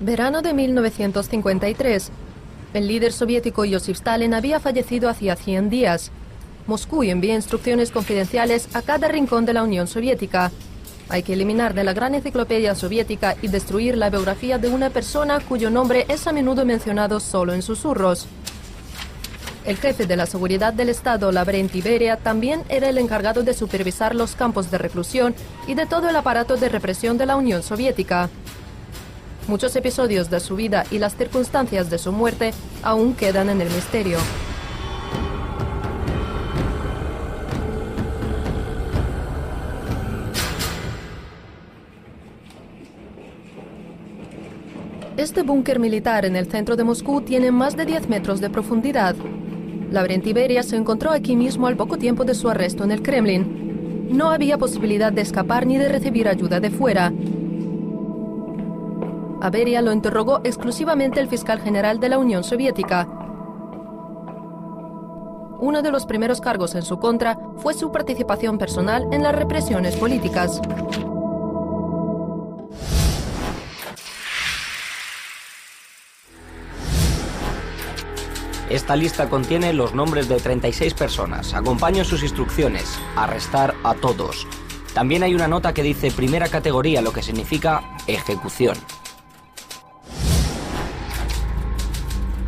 Verano de 1953. El líder soviético Josip Stalin había fallecido hacía 100 días. Moscú envía instrucciones confidenciales a cada rincón de la Unión Soviética. Hay que eliminar de la gran enciclopedia soviética y destruir la biografía de una persona cuyo nombre es a menudo mencionado solo en susurros. El jefe de la seguridad del Estado, Lavrenti Beria, también era el encargado de supervisar los campos de reclusión y de todo el aparato de represión de la Unión Soviética. Muchos episodios de su vida y las circunstancias de su muerte aún quedan en el misterio. Este búnker militar en el centro de Moscú tiene más de 10 metros de profundidad. Lavrenti Beria se encontró aquí mismo al poco tiempo de su arresto en el Kremlin. No había posibilidad de escapar ni de recibir ayuda de fuera. A Beria lo interrogó exclusivamente el fiscal general de la Unión Soviética. Uno de los primeros cargos en su contra fue su participación personal en las represiones políticas. Esta lista contiene los nombres de 36 personas. Acompaño sus instrucciones. Arrestar a todos. También hay una nota que dice primera categoría, lo que significa ejecución.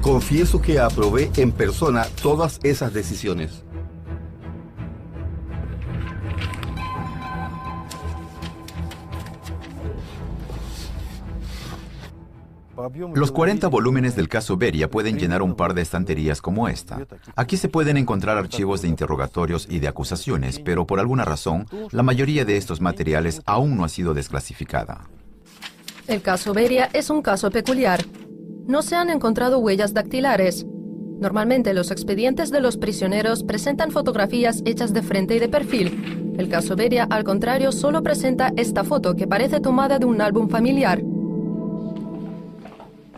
Confieso que aprobé en persona todas esas decisiones. Los 40 volúmenes del caso Beria pueden llenar un par de estanterías como esta. Aquí se pueden encontrar archivos de interrogatorios y de acusaciones, pero por alguna razón, la mayoría de estos materiales aún no ha sido desclasificada. El caso Beria es un caso peculiar. No se han encontrado huellas dactilares. Normalmente los expedientes de los prisioneros presentan fotografías hechas de frente y de perfil. El caso Beria, al contrario, solo presenta esta foto que parece tomada de un álbum familiar.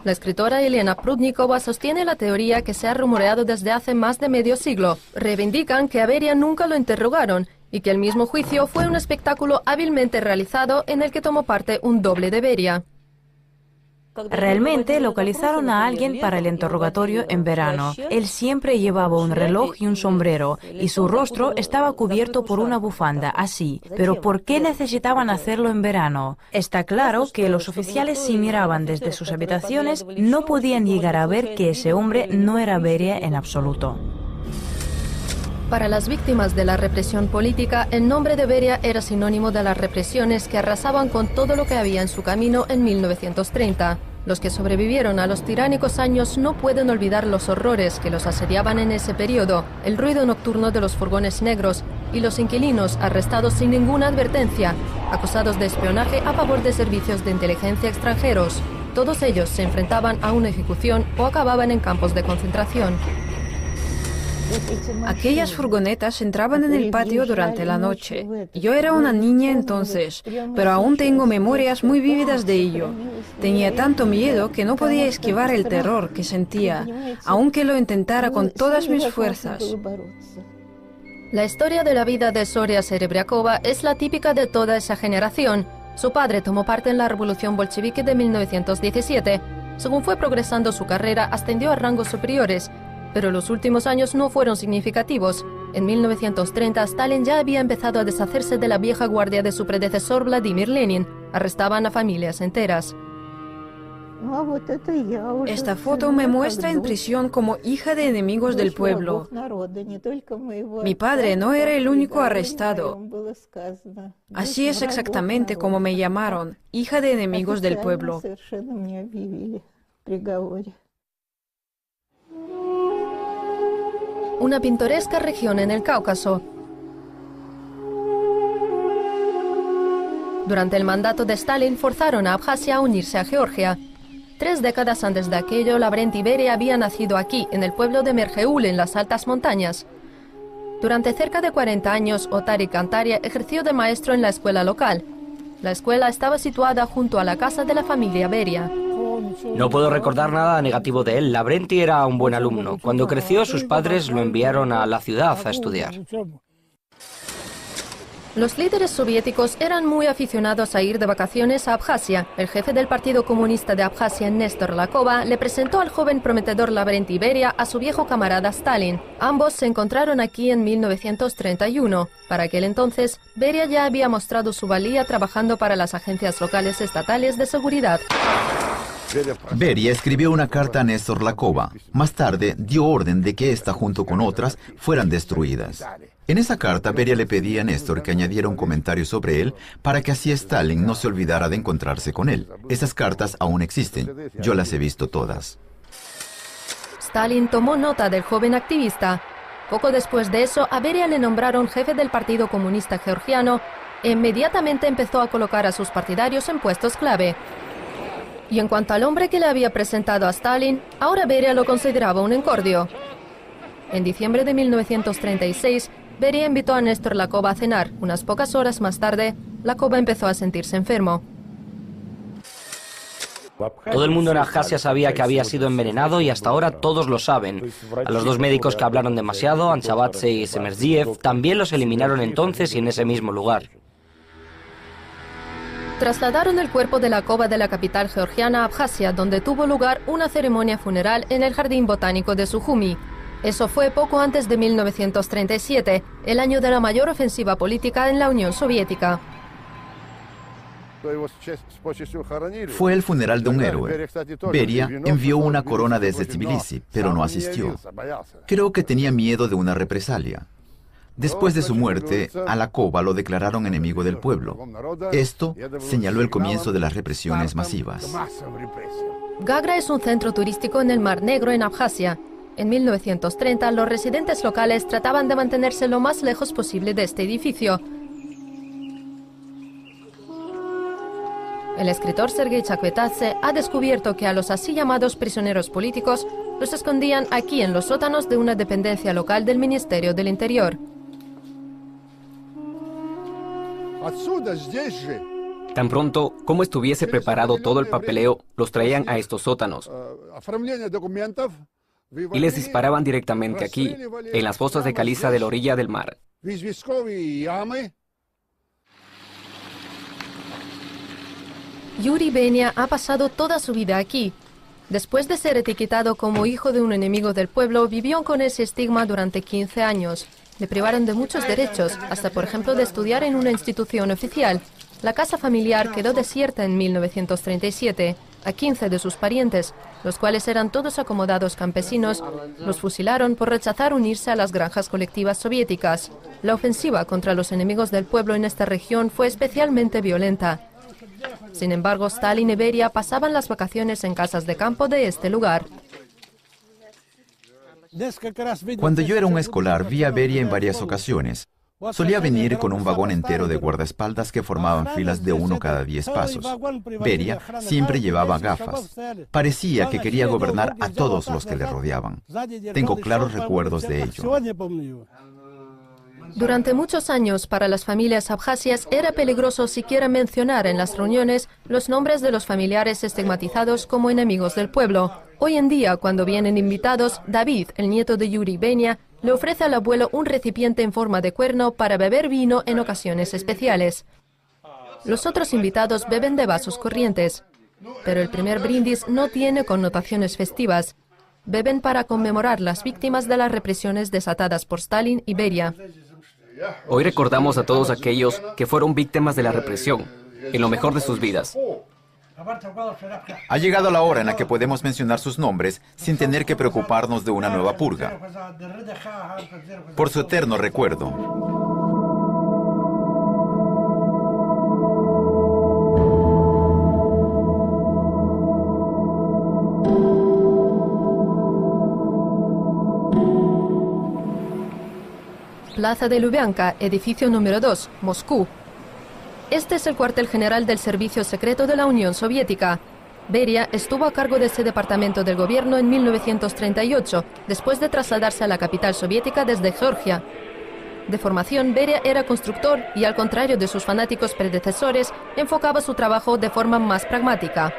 La escritora Elena Prudnikova sostiene la teoría que se ha rumoreado desde hace más de medio siglo. Reivindican que a Beria nunca lo interrogaron y que el mismo juicio fue un espectáculo hábilmente realizado en el que tomó parte un doble de Beria. Realmente localizaron a alguien para el interrogatorio en verano. Él siempre llevaba un reloj y un sombrero, y su rostro estaba cubierto por una bufanda, así. Pero ¿por qué necesitaban hacerlo en verano? Está claro que los oficiales, si miraban desde sus habitaciones, no podían llegar a ver que ese hombre no era Beria en absoluto. Para las víctimas de la represión política, el nombre de Beria era sinónimo de las represiones que arrasaban con todo lo que había en su camino en 1930. Los que sobrevivieron a los tiránicos años no pueden olvidar los horrores que los asediaban en ese periodo, el ruido nocturno de los furgones negros y los inquilinos arrestados sin ninguna advertencia, acusados de espionaje a favor de servicios de inteligencia extranjeros. Todos ellos se enfrentaban a una ejecución o acababan en campos de concentración. Aquellas furgonetas entraban en el patio durante la noche. Yo era una niña entonces, pero aún tengo memorias muy vívidas de ello. Tenía tanto miedo que no podía esquivar el terror que sentía, aunque lo intentara con todas mis fuerzas. La historia de la vida de Zoria Serebriakova es la típica de toda esa generación. Su padre tomó parte en la revolución bolchevique de 1917. Según fue progresando su carrera, ascendió a rangos superiores. Pero los últimos años no fueron significativos. En 1930, Stalin ya había empezado a deshacerse de la vieja guardia de su predecesor Vladimir Lenin. Arrestaban a familias enteras. Esta foto me muestra en prisión como hija de enemigos del pueblo. Mi padre no era el único arrestado. Así es exactamente como me llamaron, hija de enemigos del pueblo. Una pintoresca región en el Cáucaso. Durante el mandato de Stalin forzaron a Abjasia a unirse a Georgia. 3 décadas antes de aquello, Lavrenti Beria había nacido aquí, en el pueblo de Merjeul, en las altas montañas. Durante cerca de 40 años, Ottari Kantaria ejerció de maestro en la escuela local. La escuela estaba situada junto a la casa de la familia Beria. No puedo recordar nada negativo de él. Lavrenti era un buen alumno. Cuando creció, sus padres lo enviaron a la ciudad a estudiar. Los líderes soviéticos eran muy aficionados a ir de vacaciones a Abjasia. El jefe del Partido Comunista de Abjasia, Néstor Lakova, le presentó al joven prometedor Lavrenti Beria a su viejo camarada Stalin. Ambos se encontraron aquí en 1931. Para aquel entonces, Beria ya había mostrado su valía trabajando para las agencias locales estatales de seguridad. Beria escribió una carta a Néstor Lakova. Más tarde, dio orden de que esta, junto con otras, fueran destruidas. En esa carta, Beria le pedía a Néstor que añadiera un comentario sobre él para que así Stalin no se olvidara de encontrarse con él. Esas cartas aún existen. Yo las he visto todas. Stalin tomó nota del joven activista. Poco después de eso, a Beria le nombraron jefe del Partido Comunista Georgiano e inmediatamente empezó a colocar a sus partidarios en puestos clave. Y en cuanto al hombre que le había presentado a Stalin, ahora Beria lo consideraba un encordio. En diciembre de 1936, Beria invitó a Néstor Lakova a cenar. Unas pocas horas más tarde, Lakova empezó a sentirse enfermo. Todo el mundo en Abjasia sabía que había sido envenenado y hasta ahora todos lo saben. A los dos médicos que hablaron demasiado, Anchabatse y Semerziev, también los eliminaron entonces y en ese mismo lugar. Trasladaron el cuerpo de Lakova de la capital georgiana a Abjasia, donde tuvo lugar una ceremonia funeral en el jardín botánico de Sujumi. Eso fue poco antes de 1937, el año de la mayor ofensiva política en la Unión Soviética. Fue el funeral de un héroe. Beria envió una corona desde Tbilisi, pero no asistió. Creo que tenía miedo de una represalia. Después de su muerte, a Lakova lo declararon enemigo del pueblo. Esto señaló el comienzo de las represiones masivas. Gagra es un centro turístico en el Mar Negro en Abjasia. En 1930, los residentes locales trataban de mantenerse lo más lejos posible de este edificio. El escritor Sergei Chakvetadze ha descubierto que a los así llamados prisioneros políticos los escondían aquí en los sótanos de una dependencia local del Ministerio del Interior. Tan pronto como estuviese preparado todo el papeleo, los traían a estos sótanos y les disparaban directamente aquí, en las fosas de caliza de la orilla del mar. Yuri Benia ha pasado toda su vida aquí. Después de ser etiquetado como hijo de un enemigo del pueblo, vivió con ese estigma durante 15 años. Le privaron de muchos derechos, hasta por ejemplo de estudiar en una institución oficial. La casa familiar quedó desierta en 1937. A 15 de sus parientes, los cuales eran todos acomodados campesinos, los fusilaron por rechazar unirse a las granjas colectivas soviéticas. La ofensiva contra los enemigos del pueblo en esta región fue especialmente violenta. Sin embargo, Stalin y Beria pasaban las vacaciones en casas de campo de este lugar. Cuando yo era un escolar, vi a Beria en varias ocasiones. Solía venir con un vagón entero de guardaespaldas que formaban filas de uno cada 10 pasos. Beria siempre llevaba gafas. Parecía que quería gobernar a todos los que le rodeaban. Tengo claros recuerdos de ello. Durante muchos años, para las familias abjasias era peligroso siquiera mencionar en las reuniones los nombres de los familiares estigmatizados como enemigos del pueblo. Hoy en día, cuando vienen invitados, David, el nieto de Yuri Benia, le ofrece al abuelo un recipiente en forma de cuerno para beber vino en ocasiones especiales. Los otros invitados beben de vasos corrientes, pero el primer brindis no tiene connotaciones festivas. Beben para conmemorar las víctimas de las represiones desatadas por Stalin y Beria. Hoy recordamos a todos aquellos que fueron víctimas de la represión, en lo mejor de sus vidas. Ha llegado la hora en la que podemos mencionar sus nombres sin tener que preocuparnos de una nueva purga. Por su eterno recuerdo. Plaza de Lubyanka, edificio número 2, Moscú. Este es el cuartel general del Servicio Secreto de la Unión Soviética. Beria estuvo a cargo de ese departamento del gobierno en 1938, después de trasladarse a la capital soviética desde Georgia. De formación, Beria era constructor y, al contrario de sus fanáticos predecesores, enfocaba su trabajo de forma más pragmática.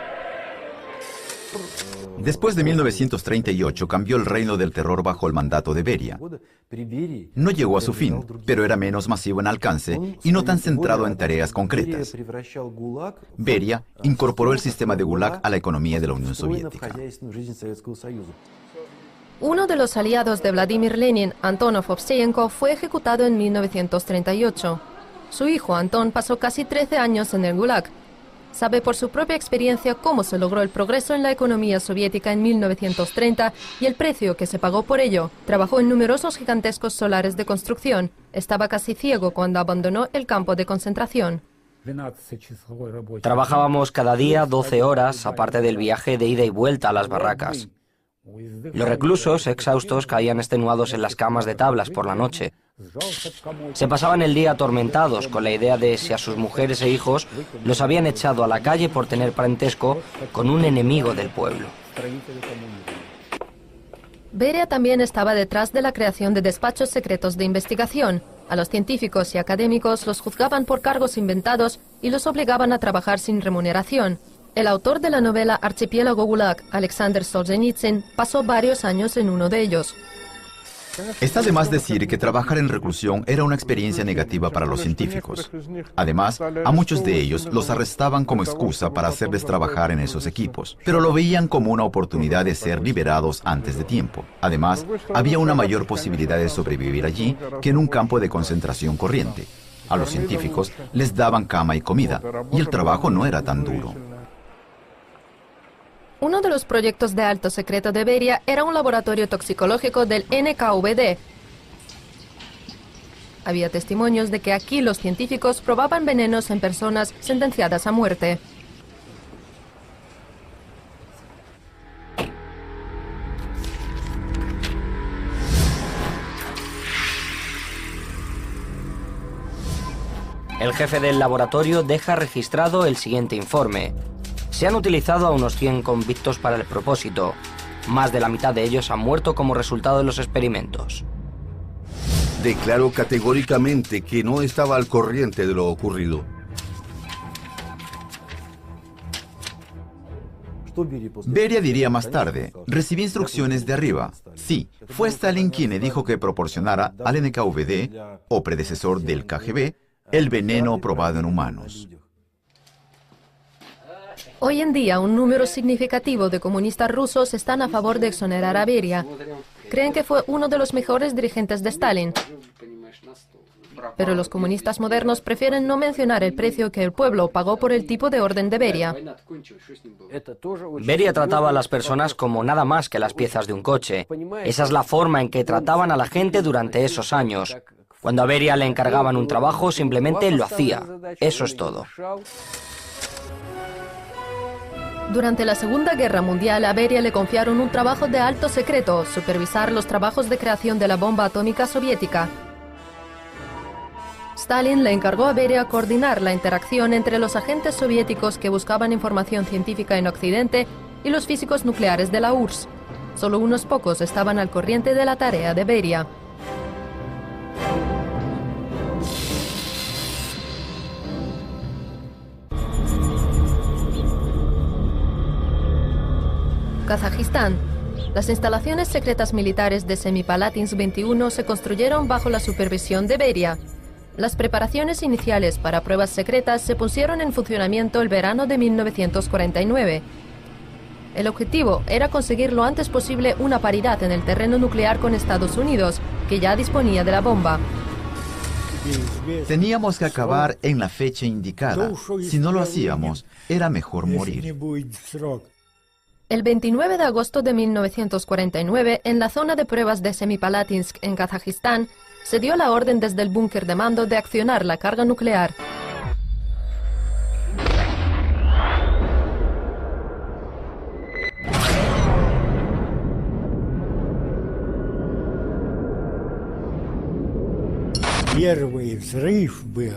Después de 1938 cambió el reino del terror bajo el mandato de Beria. No llegó a su fin, pero era menos masivo en alcance y no tan centrado en tareas concretas. Beria incorporó el sistema de Gulag a la economía de la Unión Soviética. Uno de los aliados de Vladimir Lenin, Antonov Ovseyenko, fue ejecutado en 1938. Su hijo, Anton, pasó casi 13 años en el Gulag. Sabe por su propia experiencia cómo se logró el progreso en la economía soviética en 1930 y el precio que se pagó por ello. Trabajó en numerosos gigantescos solares de construcción. Estaba casi ciego cuando abandonó el campo de concentración. Trabajábamos cada día 12 horas, aparte del viaje de ida y vuelta a las barracas. Los reclusos, exhaustos, caían extenuados en las camas de tablas por la noche. Se pasaban el día atormentados con la idea de si a sus mujeres e hijos los habían echado a la calle por tener parentesco con un enemigo del pueblo. Beria también estaba detrás de la creación de despachos secretos de investigación. A los científicos y académicos los juzgaban por cargos inventados y los obligaban a trabajar sin remuneración. El autor de la novela Archipiélago Gulag, Alexander Solzhenitsyn, pasó varios años en uno de ellos. Está de más decir que trabajar en reclusión era una experiencia negativa para los científicos. Además, a muchos de ellos los arrestaban como excusa para hacerles trabajar en esos equipos, pero lo veían como una oportunidad de ser liberados antes de tiempo. Además, había una mayor posibilidad de sobrevivir allí que en un campo de concentración corriente. A los científicos les daban cama y comida, y el trabajo no era tan duro. Uno de los proyectos de alto secreto de Beria era un laboratorio toxicológico del NKVD. Había testimonios de que aquí los científicos probaban venenos en personas sentenciadas a muerte. El jefe del laboratorio deja registrado el siguiente informe. Se han utilizado a unos 100 convictos para el propósito. Más de la mitad de ellos han muerto como resultado de los experimentos. Declaró categóricamente que no estaba al corriente de lo ocurrido. Beria diría más tarde, recibí instrucciones de arriba. Sí, fue Stalin quien le dijo que proporcionara al NKVD, o predecesor del KGB, el veneno probado en humanos. Hoy en día, un número significativo de comunistas rusos están a favor de exonerar a Beria. Creen que fue uno de los mejores dirigentes de Stalin. Pero los comunistas modernos prefieren no mencionar el precio que el pueblo pagó por el tipo de orden de Beria. Beria trataba a las personas como nada más que las piezas de un coche. Esa es la forma en que trataban a la gente durante esos años. Cuando a Beria le encargaban un trabajo, simplemente lo hacía. Eso es todo. Durante la Segunda Guerra Mundial, a Beria le confiaron un trabajo de alto secreto, supervisar los trabajos de creación de la bomba atómica soviética. Stalin le encargó a Beria coordinar la interacción entre los agentes soviéticos que buscaban información científica en Occidente y los físicos nucleares de la URSS. Solo unos pocos estaban al corriente de la tarea de Beria. Kazajistán. Las instalaciones secretas militares de Semipalatinsk 21 se construyeron bajo la supervisión de Beria. Las preparaciones iniciales para pruebas secretas se pusieron en funcionamiento el verano de 1949. El objetivo era conseguir lo antes posible una paridad en el terreno nuclear con Estados Unidos, que ya disponía de la bomba. Teníamos que acabar en la fecha indicada. Si no lo hacíamos, era mejor morir. El 29 de agosto de 1949, en la zona de pruebas de Semipalatinsk, en Kazajistán, se dio la orden desde el búnker de mando de accionar la carga nuclear.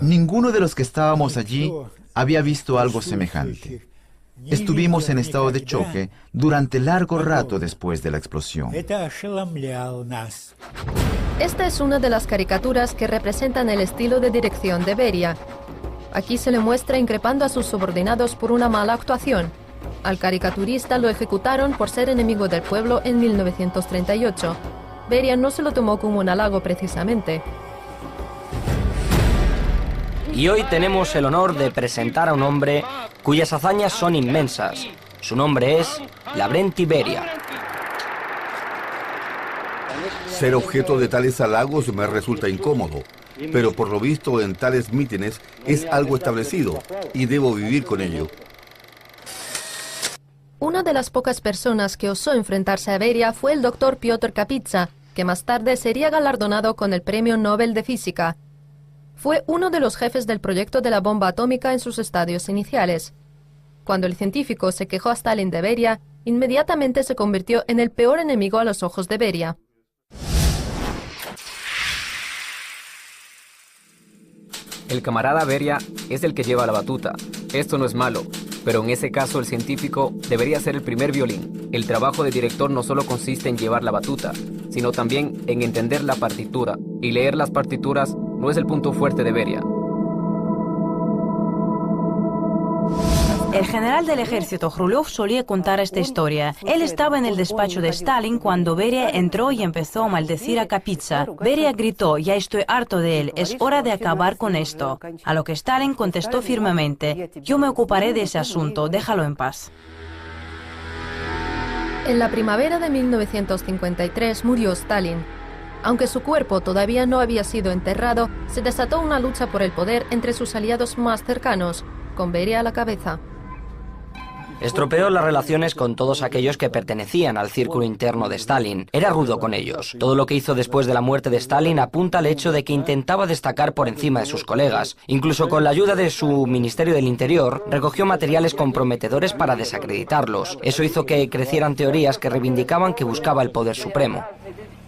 Ninguno de los que estábamos allí había visto algo semejante. Estuvimos en estado de choque durante largo rato después de la explosión. Esta es una de las caricaturas que representan el estilo de dirección de Beria. Aquí se le muestra increpando a sus subordinados por una mala actuación. Al caricaturista lo ejecutaron por ser enemigo del pueblo en 1938. Beria no se lo tomó como un halago precisamente. Y hoy tenemos el honor de presentar a un hombre cuyas hazañas son inmensas. Su nombre es Lavrenti Beria. Ser objeto de tales halagos me resulta incómodo, pero por lo visto en tales mítines es algo establecido y debo vivir con ello. Una de las pocas personas que osó enfrentarse a Beria fue el doctor Piotr Kapitsa, que más tarde sería galardonado con el Premio Nobel de Física. Fue uno de los jefes del proyecto de la bomba atómica en sus estadios iniciales. Cuando el científico se quejó a Stalin de Beria, inmediatamente se convirtió en el peor enemigo a los ojos de Beria. El camarada Beria es el que lleva la batuta. Esto no es malo, pero en ese caso el científico debería ser el primer violín. El trabajo de director no solo consiste en llevar la batuta, sino también en entender la partitura. Y leer las partituras no es el punto fuerte de Beria. El general del ejército Krulov solía contar esta historia. Él estaba en el despacho de Stalin cuando Beria entró y empezó a maldecir a Kapitsa. Beria gritó: "Ya estoy harto de él, es hora de acabar con esto". A lo que Stalin contestó firmemente: "Yo me ocuparé de ese asunto, déjalo en paz". En la primavera de 1953 murió Stalin. Aunque su cuerpo todavía no había sido enterrado, se desató una lucha por el poder entre sus aliados más cercanos, con Beria a la cabeza. Estropeó las relaciones con todos aquellos que pertenecían al círculo interno de Stalin. Era rudo con ellos. Todo lo que hizo después de la muerte de Stalin apunta al hecho de que intentaba destacar por encima de sus colegas. Incluso con la ayuda de su Ministerio del Interior, recogió materiales comprometedores para desacreditarlos. Eso hizo que crecieran teorías que reivindicaban que buscaba el poder supremo.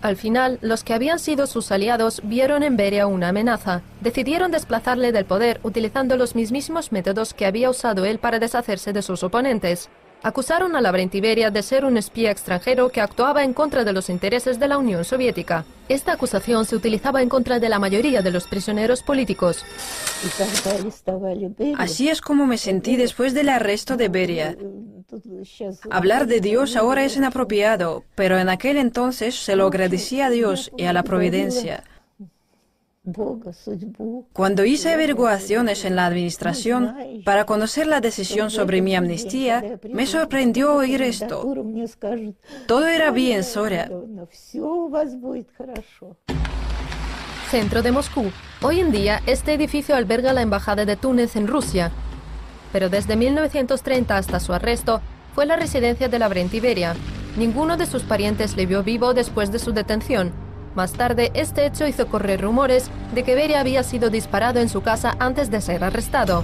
Al final, los que habían sido sus aliados vieron en Beria una amenaza. Decidieron desplazarle del poder utilizando los mismísimos métodos que había usado él para deshacerse de sus oponentes. Acusaron a Lavrenti Beria de ser un espía extranjero que actuaba en contra de los intereses de la Unión Soviética. Esta acusación se utilizaba en contra de la mayoría de los prisioneros políticos. Así es como me sentí después del arresto de Beria. Hablar de Dios ahora es inapropiado, pero en aquel entonces se lo agradecía a Dios y a la providencia. Cuando hice averiguaciones en la administración para conocer la decisión sobre mi amnistía, me sorprendió oír esto. Todo era bien, Soria. Centro de Moscú. Hoy en día, este edificio alberga la Embajada de Túnez en Rusia. Pero desde 1930 hasta su arresto, fue la residencia de Lavrenti Beria. Ninguno de sus parientes le vio vivo después de su detención. Más tarde, este hecho hizo correr rumores de que Beria había sido disparado en su casa antes de ser arrestado.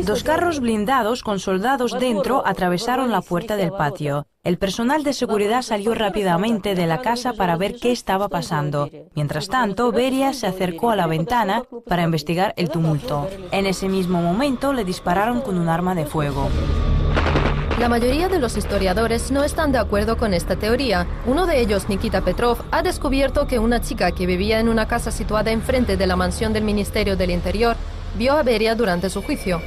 2 carros blindados con soldados dentro atravesaron la puerta del patio. El personal de seguridad salió rápidamente de la casa para ver qué estaba pasando. Mientras tanto, Beria se acercó a la ventana para investigar el tumulto. En ese mismo momento le dispararon con un arma de fuego. La mayoría de los historiadores no están de acuerdo con esta teoría. Uno de ellos, Nikita Petrov, ha descubierto que una chica que vivía en una casa situada enfrente de la mansión del Ministerio del Interior vio a Beria durante su juicio.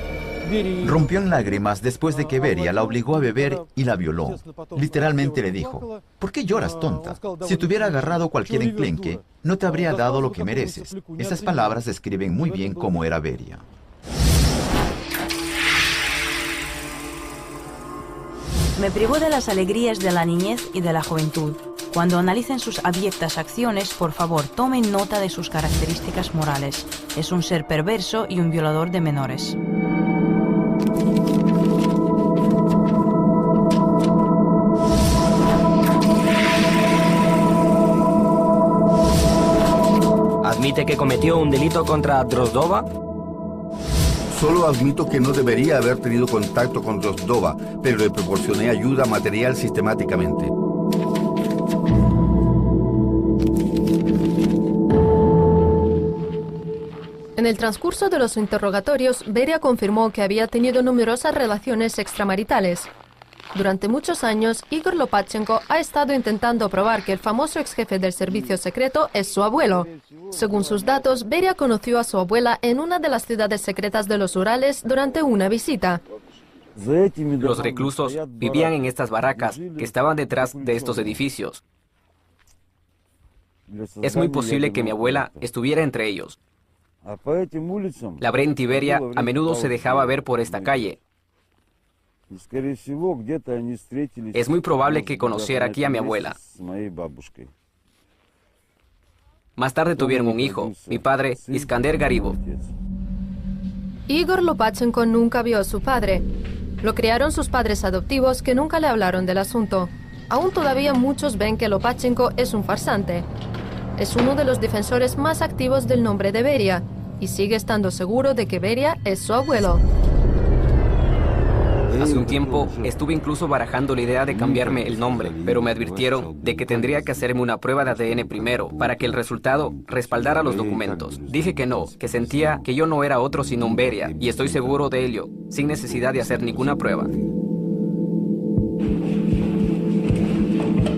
Rompió en lágrimas después de que Beria la obligó a beber y la violó. Literalmente le dijo: "¿Por qué lloras, tonta? Si te hubiera agarrado cualquier enclenque, no te habría dado lo que mereces". Esas palabras describen muy bien cómo era Beria. Me privó de las alegrías de la niñez y de la juventud. Cuando analicen sus abyectas acciones, por favor, tomen nota de sus características morales. Es un ser perverso y un violador de menores. ¿Admite que cometió un delito contra Drozdova? Solo admito que no debería haber tenido contacto con Drozdova, pero le proporcioné ayuda material sistemáticamente. En el transcurso de los interrogatorios, Beria confirmó que había tenido numerosas relaciones extramaritales. Durante muchos años, Igor Lopatchenko ha estado intentando probar que el famoso ex jefe del servicio secreto es su abuelo. Según sus datos, Beria conoció a su abuela en una de las ciudades secretas de los Urales durante una visita. Los reclusos vivían en estas barracas que estaban detrás de estos edificios. Es muy posible que mi abuela estuviera entre ellos. La Bren Tiberia a menudo se dejaba ver por esta calle. Es muy probable que conociera aquí a mi abuela. Más tarde tuvieron un hijo, mi padre, Iskander Garibov. Igor Lopachenko nunca vio a su padre. Lo criaron sus padres adoptivos que nunca le hablaron del asunto. Aún todavía muchos ven que Lopachenko es un farsante. Es uno de los defensores más activos del nombre de Beria y sigue estando seguro de que Beria es su abuelo. Hace un tiempo estuve incluso barajando la idea de cambiarme el nombre, pero me advirtieron de que tendría que hacerme una prueba de ADN primero para que el resultado respaldara los documentos. Dije que no, que sentía que yo no era otro sino un Beria, y estoy seguro de ello, sin necesidad de hacer ninguna prueba.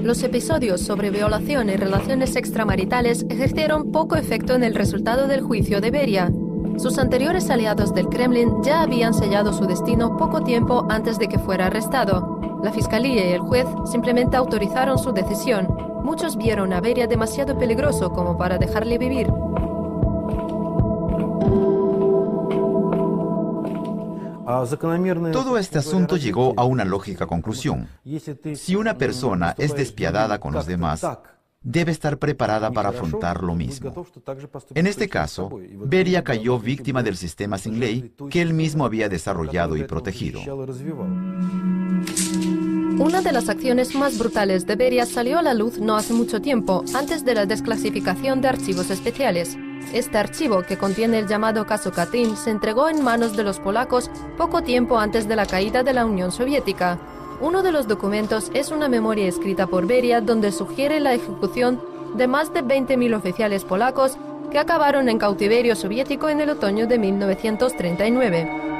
Los episodios sobre violación y relaciones extramaritales ejercieron poco efecto en el resultado del juicio de Beria. Sus anteriores aliados del Kremlin ya habían sellado su destino poco tiempo antes de que fuera arrestado. La fiscalía y el juez simplemente autorizaron su decisión. Muchos vieron a Beria demasiado peligroso como para dejarle vivir. Todo este asunto llegó a una lógica conclusión. Si una persona es despiadada con los demás, debe estar preparada para afrontar lo mismo. En este caso, Beria cayó víctima del sistema sin ley que él mismo había desarrollado y protegido. Una de las acciones más brutales de Beria salió a la luz no hace mucho tiempo, antes de la desclasificación de archivos especiales. Este archivo, que contiene el llamado caso Katyn, se entregó en manos de los polacos poco tiempo antes de la caída de la Unión Soviética. Uno de los documentos es una memoria escrita por Beria donde sugiere la ejecución de más de 20.000 oficiales polacos que acabaron en cautiverio soviético en el otoño de 1939.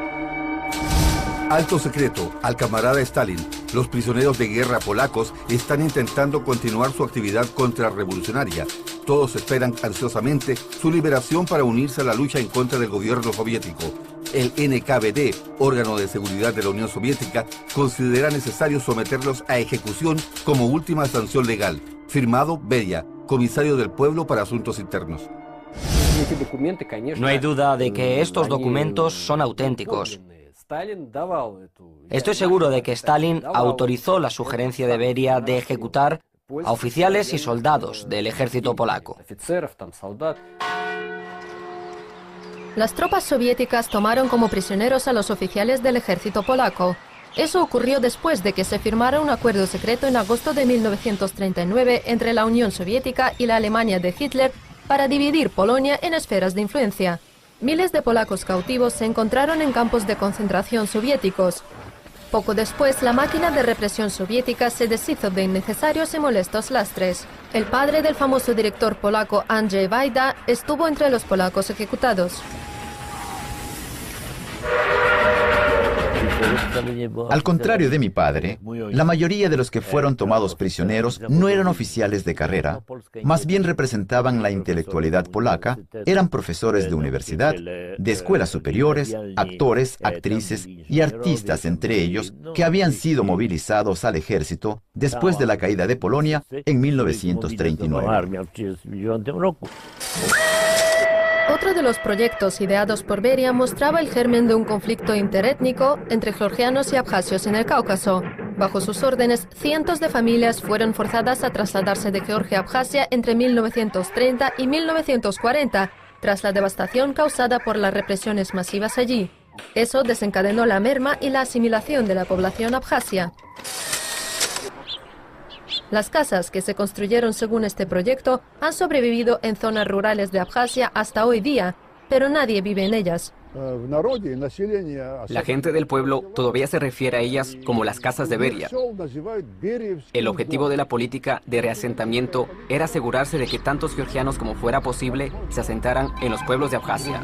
Alto secreto, al camarada Stalin. Los prisioneros de guerra polacos están intentando continuar su actividad contrarrevolucionaria. Todos esperan ansiosamente su liberación para unirse a la lucha en contra del gobierno soviético. El NKVD, órgano de seguridad de la Unión Soviética, considera necesario someterlos a ejecución como última sanción legal. Firmado Beria, comisario del pueblo para asuntos internos. No hay duda de que estos documentos son auténticos. Estoy seguro de que Stalin autorizó la sugerencia de Beria de ejecutar a oficiales y soldados del ejército polaco. Las tropas soviéticas tomaron como prisioneros a los oficiales del ejército polaco. Eso ocurrió después de que se firmara un acuerdo secreto en agosto de 1939 entre la Unión Soviética y la Alemania de Hitler para dividir Polonia en esferas de influencia. Miles de polacos cautivos se encontraron en campos de concentración soviéticos. Poco después, la máquina de represión soviética se deshizo de innecesarios y molestos lastres. El padre del famoso director polaco Andrzej Wajda estuvo entre los polacos ejecutados. Al contrario de mi padre, la mayoría de los que fueron tomados prisioneros no eran oficiales de carrera, más bien representaban la intelectualidad polaca, eran profesores de universidad, de escuelas superiores, actores, actrices y artistas entre ellos que habían sido movilizados al ejército después de la caída de Polonia en 1939. Otro de los proyectos ideados por Beria mostraba el germen de un conflicto interétnico entre georgianos y abjasios en el Cáucaso. Bajo sus órdenes, cientos de familias fueron forzadas a trasladarse de Georgia a Abjasia entre 1930 y 1940, tras la devastación causada por las represiones masivas allí. Eso desencadenó la merma y la asimilación de la población abjasia. Las casas que se construyeron según este proyecto han sobrevivido en zonas rurales de Abjasia hasta hoy día, pero nadie vive en ellas. La gente del pueblo todavía se refiere a ellas como las casas de Beria. El objetivo de la política de reasentamiento era asegurarse de que tantos georgianos como fuera posible se asentaran en los pueblos de Abjasia.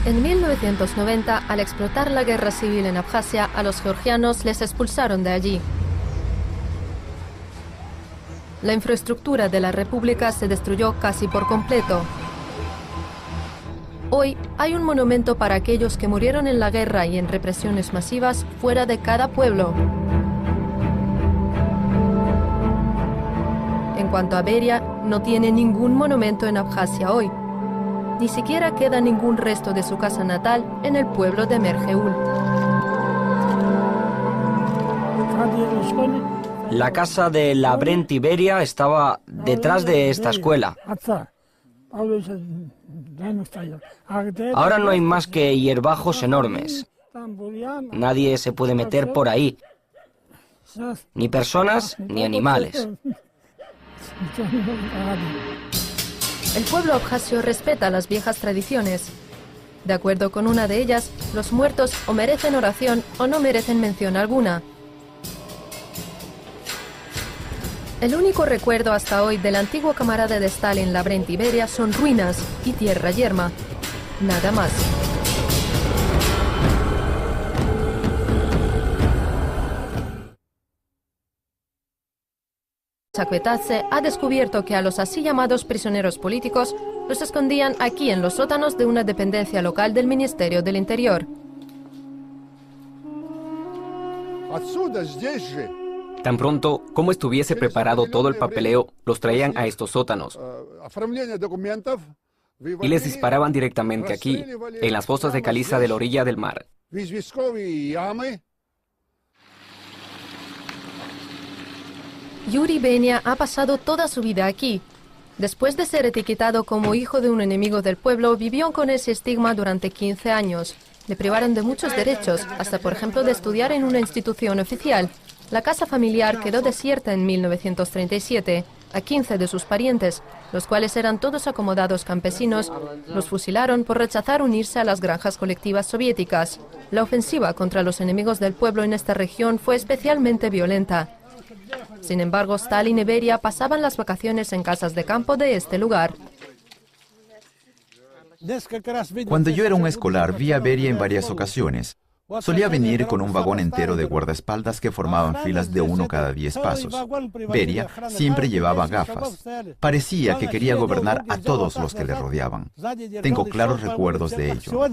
En 1990, al explotar la guerra civil en Abjasia, a los georgianos les expulsaron de allí. La infraestructura de la república se destruyó casi por completo. Hoy hay un monumento para aquellos que murieron en la guerra y en represiones masivas fuera de cada pueblo. En cuanto a Beria, no tiene ningún monumento en Abjasia hoy. Ni siquiera queda ningún resto de su casa natal en el pueblo de Merjeul. La casa de Lavrenti Beria estaba detrás de esta escuela. Ahora no hay más que hierbajos enormes. Nadie se puede meter por ahí. Ni personas ni animales. El pueblo abjasio respeta las viejas tradiciones. De acuerdo con una de ellas, los muertos o merecen oración o no merecen mención alguna. El único recuerdo hasta hoy del antiguo camarada de Stalin, Lavrenti Beria, son ruinas y tierra yerma. Nada más. Chakvetadze ha descubierto que a los así llamados prisioneros políticos los escondían aquí en los sótanos de una dependencia local del Ministerio del Interior. Tan pronto como estuviese preparado todo el papeleo, los traían a estos sótanos y les disparaban directamente aquí, en las fosas de caliza de la orilla del mar. Yuri Benia ha pasado toda su vida aquí. Después de ser etiquetado como hijo de un enemigo del pueblo, vivió con ese estigma durante 15 años. Le privaron de muchos derechos, hasta por ejemplo de estudiar en una institución oficial. La casa familiar quedó desierta en 1937. A 15 de sus parientes, los cuales eran todos acomodados campesinos, los fusilaron por rechazar unirse a las granjas colectivas soviéticas. La ofensiva contra los enemigos del pueblo en esta región fue especialmente violenta. Sin embargo, Stalin y Beria pasaban las vacaciones en casas de campo de este lugar. Cuando yo era un escolar, vi a Beria en varias ocasiones. Solía venir con un vagón entero de guardaespaldas que formaban filas de uno cada 10 pasos. Beria siempre llevaba gafas. Parecía que quería gobernar a todos los que le rodeaban. Tengo claros recuerdos de ello.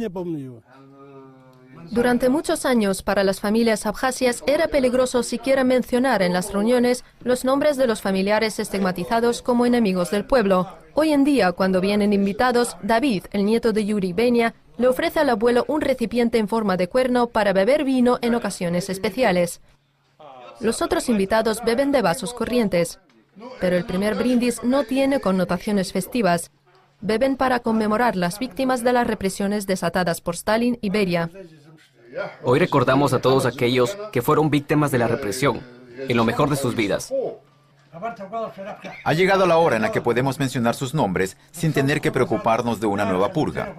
Durante muchos años, para las familias abjasias era peligroso siquiera mencionar en las reuniones los nombres de los familiares estigmatizados como enemigos del pueblo. Hoy en día, cuando vienen invitados, David, el nieto de Yuri Benia, le ofrece al abuelo un recipiente en forma de cuerno para beber vino en ocasiones especiales. Los otros invitados beben de vasos corrientes, pero el primer brindis no tiene connotaciones festivas. Beben para conmemorar las víctimas de las represiones desatadas por Stalin y Beria. Hoy recordamos a todos aquellos que fueron víctimas de la represión, en lo mejor de sus vidas. Ha llegado la hora en la que podemos mencionar sus nombres sin tener que preocuparnos de una nueva purga.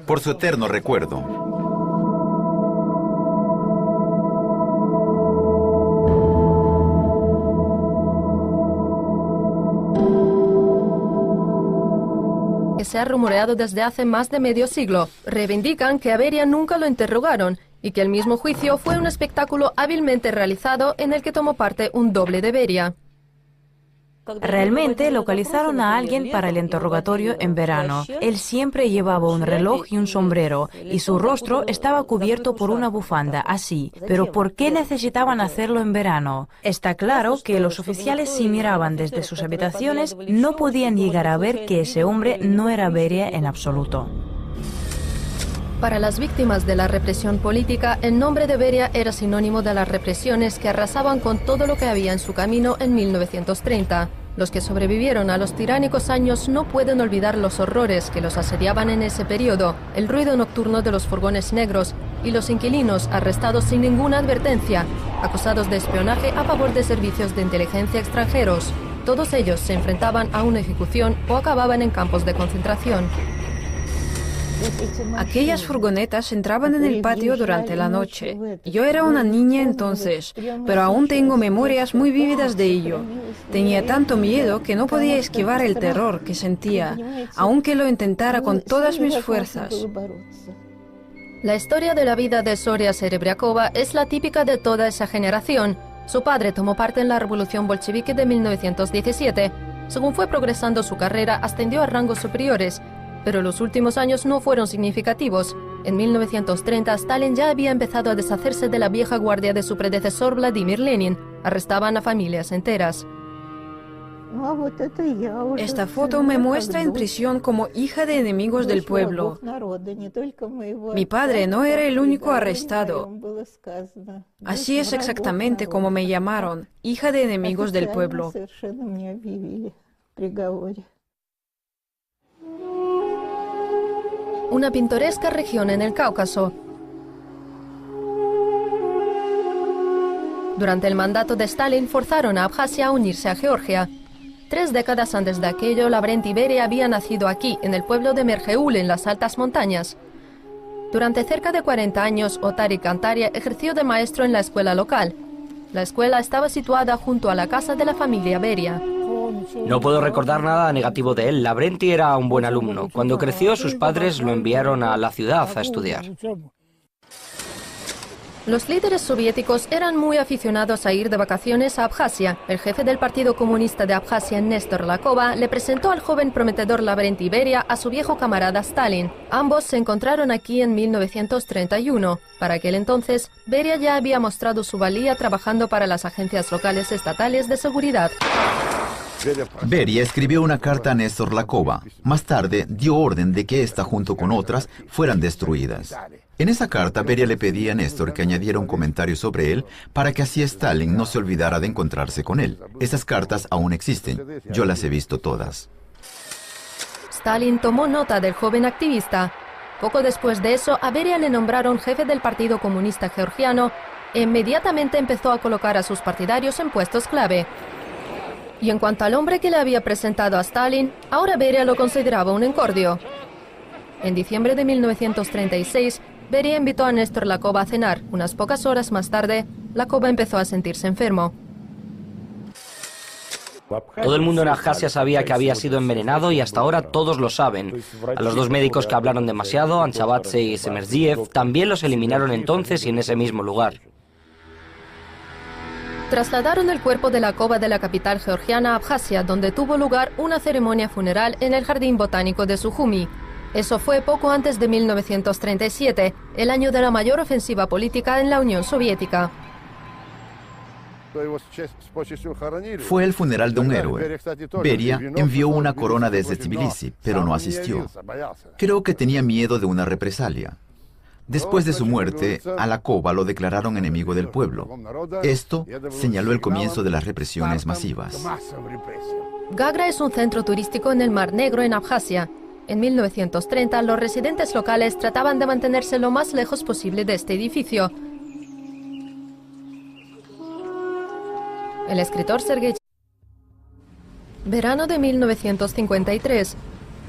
Por su eterno recuerdo. Que se ha rumoreado desde hace más de medio siglo. Reivindican que a Beria nunca lo interrogaron y que el mismo juicio fue un espectáculo hábilmente realizado en el que tomó parte un doble de Beria. Realmente localizaron a alguien para el interrogatorio en verano. Él siempre llevaba un reloj y un sombrero, y su rostro estaba cubierto por una bufanda, así. Pero ¿por qué necesitaban hacerlo en verano? Está claro que los oficiales, si miraban desde sus habitaciones, no podían llegar a ver que ese hombre no era Beria en absoluto. Para las víctimas de la represión política, el nombre de Beria era sinónimo de las represiones que arrasaban con todo lo que había en su camino en 1930. Los que sobrevivieron a los tiránicos años no pueden olvidar los horrores que los asediaban en ese periodo, el ruido nocturno de los furgones negros y los inquilinos arrestados sin ninguna advertencia, acusados de espionaje a favor de servicios de inteligencia extranjeros. Todos ellos se enfrentaban a una ejecución o acababan en campos de concentración. Aquellas furgonetas entraban en el patio durante la noche. Yo era una niña entonces, pero aún tengo memorias muy vívidas de ello. Tenía tanto miedo que no podía esquivar el terror que sentía, aunque lo intentara con todas mis fuerzas. La historia de la vida de Zoria Serebriakova es la típica de toda esa generación. Su padre tomó parte en la revolución bolchevique de 1917. Según fue progresando su carrera, ascendió a rangos superiores Pero los últimos años no fueron significativos. En 1930, Stalin ya había empezado a deshacerse de la vieja guardia de su predecesor Vladimir Lenin. Arrestaban a familias enteras. Esta foto me muestra en prisión como hija de enemigos del pueblo. Mi padre no era el único arrestado. Así es exactamente como me llamaron, hija de enemigos del pueblo. Una pintoresca región en el Cáucaso. Durante el mandato de Stalin forzaron a Abjasia a unirse a Georgia. 3 décadas antes de aquello, Lavrenti Beria había nacido aquí, en el pueblo de Merjeul, en las altas montañas. Durante cerca de 40 años, Ottari Kantaria ejerció de maestro en la escuela local. La escuela estaba situada junto a la casa de la familia Beria. No puedo recordar nada negativo de él. Lavrenti era un buen alumno. Cuando creció, sus padres lo enviaron a la ciudad a estudiar. Los líderes soviéticos eran muy aficionados a ir de vacaciones a Abjasia. El jefe del Partido Comunista de Abjasia, Néstor Lakova, le presentó al joven prometedor Lavrenti Beria a su viejo camarada Stalin. Ambos se encontraron aquí en 1931. Para aquel entonces, Beria ya había mostrado su valía trabajando para las agencias locales estatales de seguridad. Beria escribió una carta a Néstor Lakova. Más tarde, dio orden de que esta, junto con otras, fueran destruidas. En esa carta, Beria le pedía a Néstor que añadiera un comentario sobre él para que así Stalin no se olvidara de encontrarse con él. Esas cartas aún existen. Yo las he visto todas. Stalin tomó nota del joven activista. Poco después de eso, a Beria le nombraron jefe del Partido Comunista Georgiano e inmediatamente empezó a colocar a sus partidarios en puestos clave. Y en cuanto al hombre que le había presentado a Stalin, ahora Beria lo consideraba un encordio. En diciembre de 1936, Beria invitó a Néstor Lakova a cenar. Unas pocas horas más tarde, Lakova empezó a sentirse enfermo. Todo el mundo en Abjasia sabía que había sido envenenado y hasta ahora todos lo saben. A los 2 médicos que hablaron demasiado, Anchabatse y Semerziev, también los eliminaron entonces y en ese mismo lugar. Trasladaron el cuerpo de Lakova de la capital georgiana a Abjasia, donde tuvo lugar una ceremonia funeral en el jardín botánico de Sujumi. Eso fue poco antes de 1937, el año de la mayor ofensiva política en la Unión Soviética. Fue el funeral de un héroe. Beria envió una corona desde Tbilisi, pero no asistió. Creo que tenía miedo de una represalia. Después de su muerte, a Lakova lo declararon enemigo del pueblo. Esto señaló el comienzo de las represiones masivas. Gagra es un centro turístico en el Mar Negro en Abjasia. En 1930, los residentes locales trataban de mantenerse lo más lejos posible de este edificio. El escritor Sergei... Verano de 1953.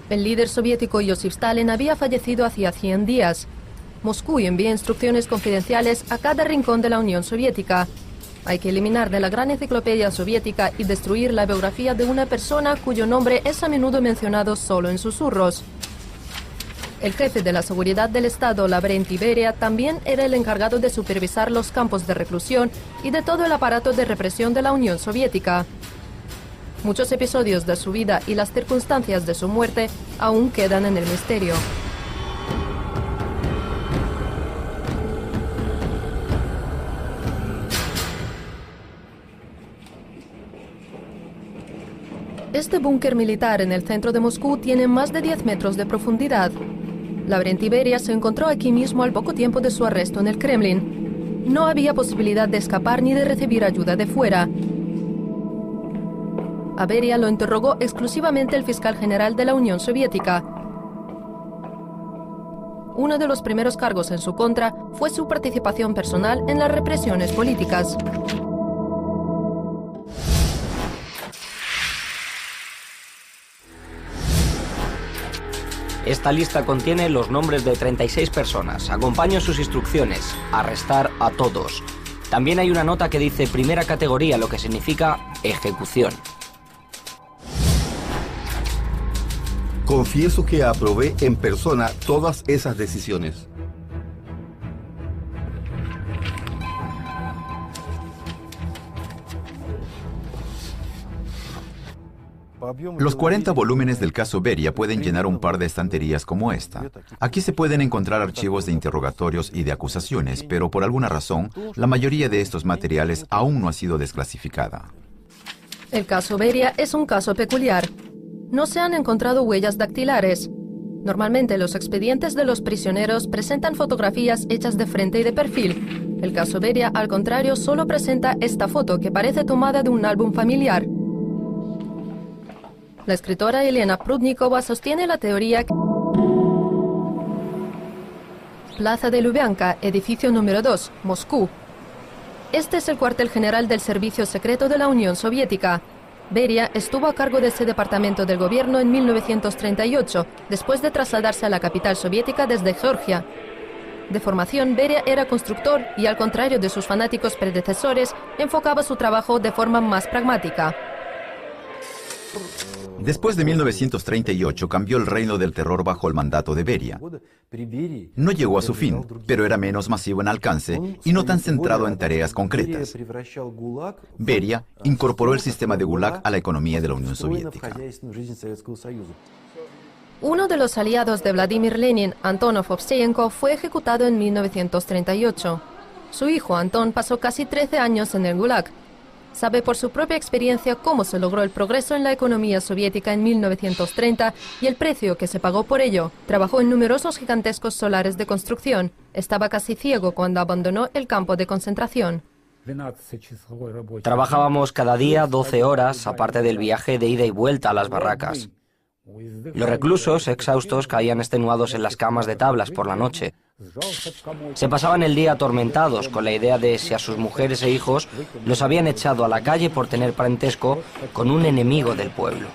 El líder soviético Josip Stalin había fallecido hacía 100 días. Moscú envía instrucciones confidenciales a cada rincón de la Unión Soviética. Hay que eliminar de la gran enciclopedia soviética y destruir la biografía de una persona cuyo nombre es a menudo mencionado solo en susurros. El jefe de la seguridad del Estado, Lavrenti Beria, también era el encargado de supervisar los campos de reclusión y de todo el aparato de represión de la Unión Soviética. Muchos episodios de su vida y las circunstancias de su muerte aún quedan en el misterio. Este búnker militar en el centro de Moscú tiene más de 10 metros de profundidad. Lavrenti Beria se encontró aquí mismo al poco tiempo de su arresto en el Kremlin. No había posibilidad de escapar ni de recibir ayuda de fuera. A Beria lo interrogó exclusivamente el fiscal general de la Unión Soviética. Uno de los primeros cargos en su contra fue su participación personal en las represiones políticas. Esta lista contiene los nombres de 36 personas. Acompaño sus instrucciones. Arrestar a todos. También hay una nota que dice primera categoría, lo que significa ejecución. Confieso que aprobé en persona todas esas decisiones. Los 40 volúmenes del caso Beria pueden llenar un par de estanterías como esta. Aquí se pueden encontrar archivos de interrogatorios y de acusaciones, pero por alguna razón, la mayoría de estos materiales aún no ha sido desclasificada. El caso Beria es un caso peculiar. No se han encontrado huellas dactilares. Normalmente los expedientes de los prisioneros presentan fotografías hechas de frente y de perfil. El caso Beria, al contrario, solo presenta esta foto que parece tomada de un álbum familiar. La escritora Elena Prudnikova sostiene la teoría que Plaza de Lubyanka, edificio número 2, Moscú. Este es el cuartel general del Servicio Secreto de la Unión Soviética. Beria estuvo a cargo de ese departamento del gobierno en 1938, después de trasladarse a la capital soviética desde Georgia. De formación, Beria era constructor y, al contrario de sus fanáticos predecesores, enfocaba su trabajo de forma más pragmática. Después de 1938 cambió el reino del terror bajo el mandato de Beria. No llegó a su fin, pero era menos masivo en alcance y no tan centrado en tareas concretas. Beria incorporó el sistema de Gulag a la economía de la Unión Soviética. Uno de los aliados de Vladimir Lenin, Antonov Ovseyenko, fue ejecutado en 1938. Su hijo, Anton, pasó casi 13 años en el Gulag. Sabe por su propia experiencia cómo se logró el progreso en la economía soviética en 1930 y el precio que se pagó por ello. Trabajó en numerosos gigantescos solares de construcción. Estaba casi ciego cuando abandonó el campo de concentración. Trabajábamos cada día 12 horas, aparte del viaje de ida y vuelta a las barracas. Los reclusos, exhaustos, caían extenuados en las camas de tablas por la noche. Se pasaban el día atormentados con la idea de si a sus mujeres e hijos los habían echado a la calle por tener parentesco con un enemigo del pueblo.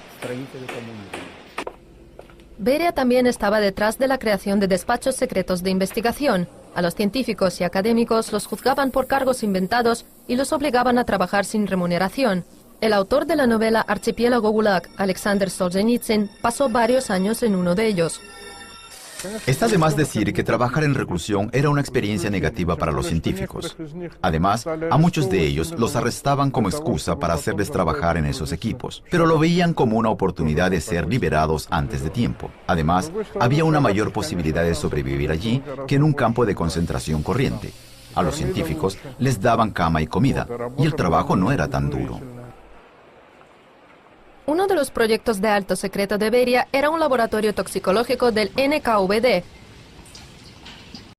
Beria también estaba detrás de la creación de despachos secretos de investigación. A los científicos y académicos los juzgaban por cargos inventados y los obligaban a trabajar sin remuneración. El autor de la novela Archipiélago Gulag, Alexander Solzhenitsyn, pasó varios años en uno de ellos. Está de más decir que trabajar en reclusión era una experiencia negativa para los científicos. Además, a muchos de ellos los arrestaban como excusa para hacerles trabajar en esos equipos, pero lo veían como una oportunidad de ser liberados antes de tiempo. Además, había una mayor posibilidad de sobrevivir allí que en un campo de concentración corriente. A los científicos les daban cama y comida, y el trabajo no era tan duro. Uno de los proyectos de alto secreto de Beria era un laboratorio toxicológico del NKVD,